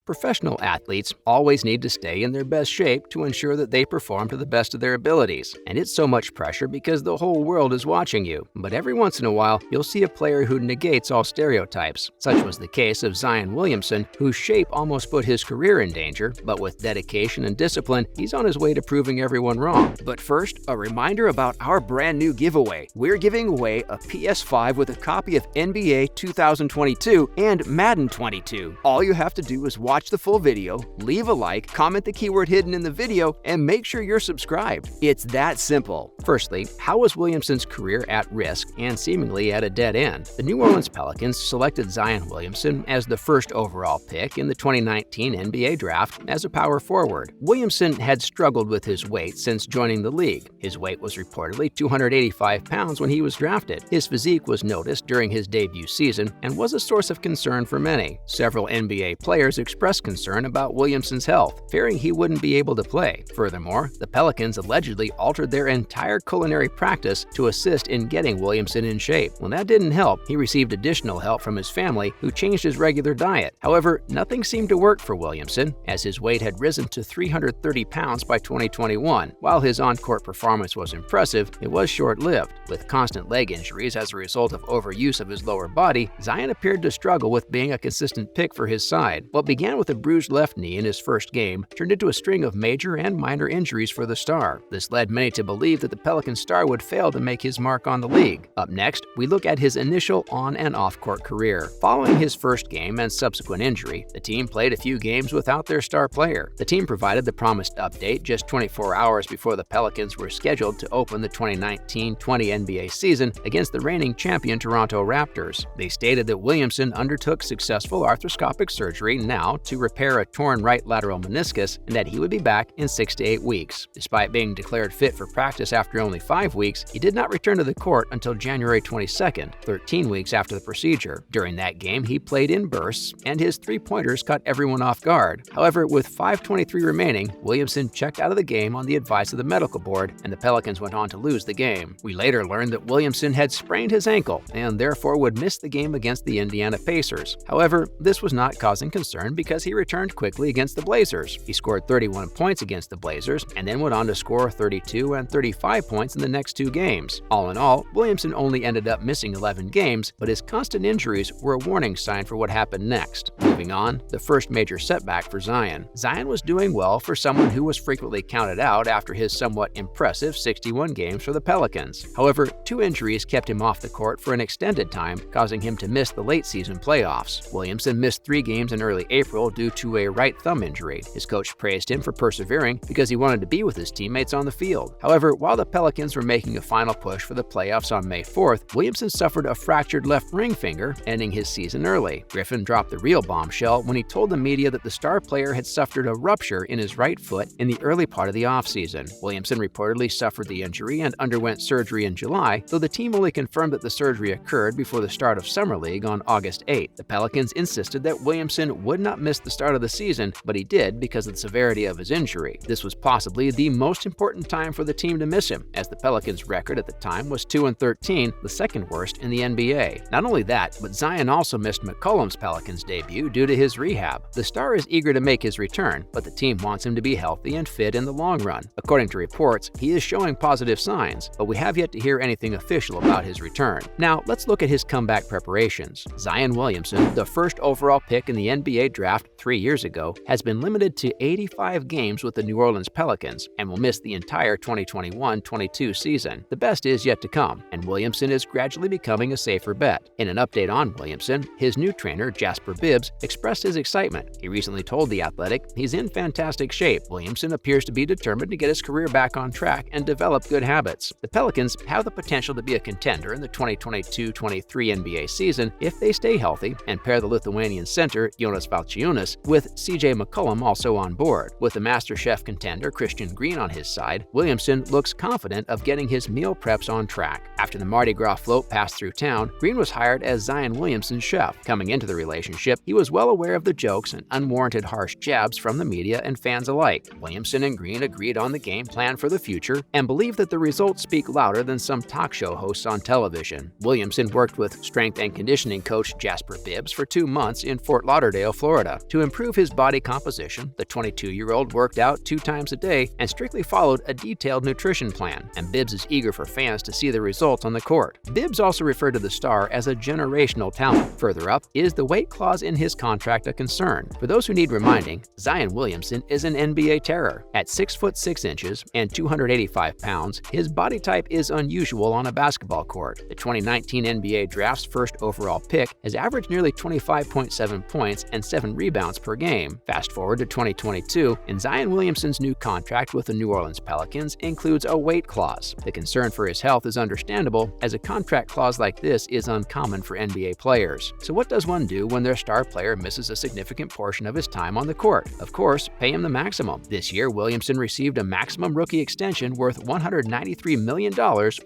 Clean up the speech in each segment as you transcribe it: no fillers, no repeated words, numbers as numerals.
Professional athletes always need to stay in their best shape to ensure that they perform to the best of their abilities. And it's so much pressure because the whole world is watching you. But every once in a while, you'll see a player who negates all stereotypes. Such was the case of Zion Williamson, whose shape almost put his career in danger, but with dedication and discipline, he's on his way to proving everyone wrong. But first, a reminder about our brand new giveaway. We're giving away a PS5 with a copy of NBA 2022 and Madden 22. All you have to do is watch the full video, leave a like, comment the keyword hidden in the video, and make sure you're subscribed. It's that simple. Firstly, how was Williamson's career at risk and seemingly at a dead end? The New Orleans Pelicans selected Zion Williamson as the first overall pick in the 2019 NBA draft as a power forward. Williamson had struggled with his weight since joining the league. His weight was reportedly 285 pounds when he was drafted. His physique was noticed during his debut season and was a source of concern for many. Several NBA players expressed concern about Williamson's health, fearing he wouldn't be able to play. Furthermore, the Pelicans allegedly altered their entire culinary practice to assist in getting Williamson in shape. When that didn't help, he received additional help from his family, who changed his regular diet. However, nothing seemed to work for Williamson, as his weight had risen to 330 pounds by 2021. While his on-court performance was impressive, it was short-lived. With constant leg injuries as a result of overuse of his lower body, Zion appeared to struggle with being a consistent pick for his side. What began with a bruised left knee in his first game turned into a string of major and minor injuries for the star. This led many to believe that the Pelican star would fail to make his mark on the league. Up next, we look at his initial on- and off-court career. Following his first game and subsequent injury, the team played a few games without their star player. The team provided the promised update just 24 hours before the Pelicans were scheduled to open the 2019-20 NBA season against the reigning champion Toronto Raptors. They stated that Williamson undertook successful arthroscopic surgery now to repair a torn right lateral meniscus and that he would be back in 6 to 8 weeks. Despite being declared fit for practice after only 5 weeks, he did not return to the court until January 22nd, 13 weeks after the procedure. During that game, he played in bursts, and his three-pointers caught everyone off guard. However, with 5:23 remaining, Williamson checked out of the game on the advice of the medical board, and the Pelicans went on to lose the game. We later learned that Williamson had sprained his ankle and therefore would miss the game against the Indiana Pacers. However, this was not causing concern because he returned quickly against the Blazers. He scored 31 points against the Blazers and then went on to score 32 and 35 points in the next 2 games. All in all, Williamson only ended up missing 11 games, but his constant injuries were a warning sign for what happened next. Moving on, the first major setback for Zion. Zion was doing well for someone who was frequently counted out after his somewhat impressive 61 games for the Pelicans. However, 2 injuries kept him off the court for an extended time, causing him to miss the late-season playoffs. Williamson missed 3 games in early April due to a right thumb injury. His coach praised him for persevering because he wanted to be with his teammates on the field. However, while the Pelicans were making a final push for the playoffs on May 4th, Williamson suffered a fractured left ring finger, ending his season early. Griffin dropped the real bombshell when he told the media that the star player had suffered a rupture in his right foot in the early part of the offseason. Williamson reportedly suffered the injury and underwent surgery in July, though the team only confirmed that the surgery occurred before the start of Summer League on August 8th. The Pelicans insisted that Williamson would not miss the start of the season, but he did because of the severity of his injury. This was possibly the most important time for the team to miss him, as the Pelicans' record at the time was 2-13, the second worst in the NBA. Not only that, but Zion also missed McCollum's Pelicans debut due to his rehab. The star is eager to make his return, but the team wants him to be healthy and fit in the long run. According to reports, he is showing positive signs, but we have yet to hear anything official about his return. Now, let's look at his comeback preparations. Zion Williamson, the first overall pick in the NBA draft 3 years ago, has been limited to 85 games with the New Orleans Pelicans and will miss the entire 2021-22 season. The best is yet to come, and Williamson is gradually becoming a safer bet. In an update on Williamson, his new trainer, Jasper Bibbs, expressed his excitement. He recently told The Athletic he's in fantastic shape. Williamson appears to be determined to get his career back on track and develop good habits. The Pelicans have the potential to be a contender in the 2022-23 NBA season if they stay healthy and pair the Lithuanian center, Jonas Valanciunas, with CJ McCollum also on board. With the MasterChef contender Christian Green on his side, Williamson looks confident of getting his meal preps on track. After the Mardi Gras float passed through town, Green was hired as Zion Williamson's chef. Coming into the relationship, he was well aware of the jokes and unwarranted harsh jabs from the media and fans alike. Williamson and Green agreed on the game plan for the future and believe that the results speak louder than some talk show hosts on television. Williamson worked with strength and conditioning coach Jasper Bibbs for 2 months in Fort Lauderdale, Florida. To improve his body composition, the 22-year-old worked out 2 times a day and strictly followed a detailed nutrition plan, and Bibbs is eager for fans to see the results on the court. Bibbs also referred to the star as a generational talent. Further up, is the weight clause in his contract a concern? For those who need reminding, Zion Williamson is an NBA terror. At 6 foot 6 inches and 285 pounds, his body type is unusual on a basketball court. The 2019 NBA Draft's first overall pick has averaged nearly 25.7 points and 7 rebounds per game. Fast forward to 2022, and Zion Williamson's new contract with the New Orleans Pelicans includes a weight clause. The concern for his health is understandable, as a contract clause like this is uncommon for NBA players. So what does one do when their star player misses a significant portion of his time on the court? Of course, pay him the maximum. This year, Williamson received a maximum rookie extension worth $193 million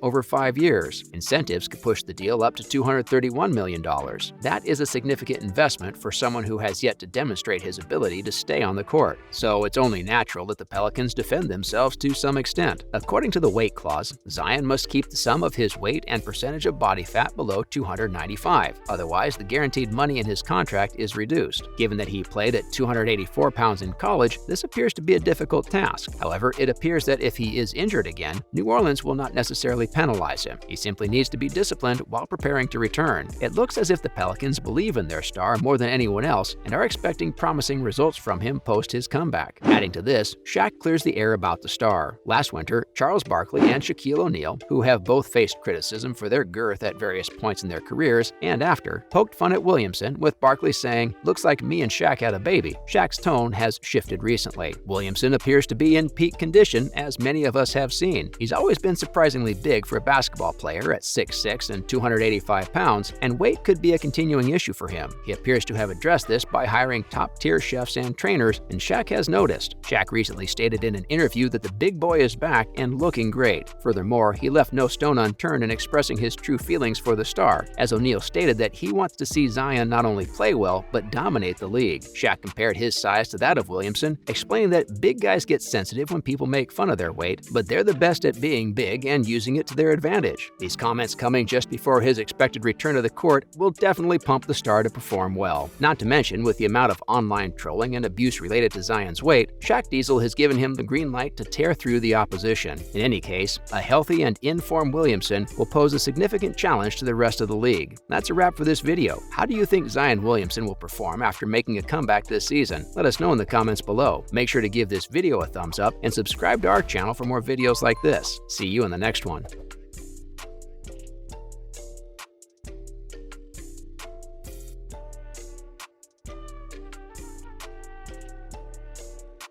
over 5 years. Incentives could push the deal up to $231 million. That is a significant investment for someone who has yet to demonstrate his ability to stay on the court. So it's only natural that the Pelicans defend themselves to some extent. According to the weight clause, Zion must keep the sum of his weight and percentage of body fat below 295. Otherwise, the guaranteed money in his contract is reduced. Given that he played at 284 pounds in college, this appears to be a difficult task. However, it appears that if he is injured again, New Orleans will not necessarily penalize him. He simply needs to be disciplined while preparing to return. It looks as if the Pelicans believe in their star more than anyone else and are expecting promising results from him post his comeback. Adding to this, Shaq clears the air about the star. Last winter, Charles Barkley and Shaquille O'Neal, who have both faced criticism for their girth at various points in their careers and after, poked fun at Williamson, with Barkley saying, "Looks like me and Shaq had a baby." Shaq's tone has shifted recently. Williamson appears to be in peak condition, as many of us have seen. He's always been surprisingly big for a basketball player at 6'6" and 285 pounds, and weight could be a continuing issue for him. He appears to have addressed this by hiring top-tier chefs and trainers, and Shaq has noticed. Shaq recently stated in an interview that the big boy is back and looking great. Furthermore, he left no stone unturned in expressing his true feelings for the star, as O'Neal stated that he wants to see Zion not only play well, but dominate the league. Shaq compared his size to that of Williamson, explaining that big guys get sensitive when people make fun of their weight, but they're the best at being big and using it to their advantage. These comments coming just before his expected return to the court will definitely pump the star to perform well. Not to mention, with the amount of online trolling and abuse related to Zion's weight, Shaq Diesel has given him the green light to tear through the opposition. In any case, a healthy and in-form Williamson will pose a significant challenge to the rest of the league. That's a wrap for this video. How do you think Zion Williamson will perform after making a comeback this season? Let us know in the comments below. Make sure to give this video a thumbs up and subscribe to our channel for more videos like this. See you in the next one.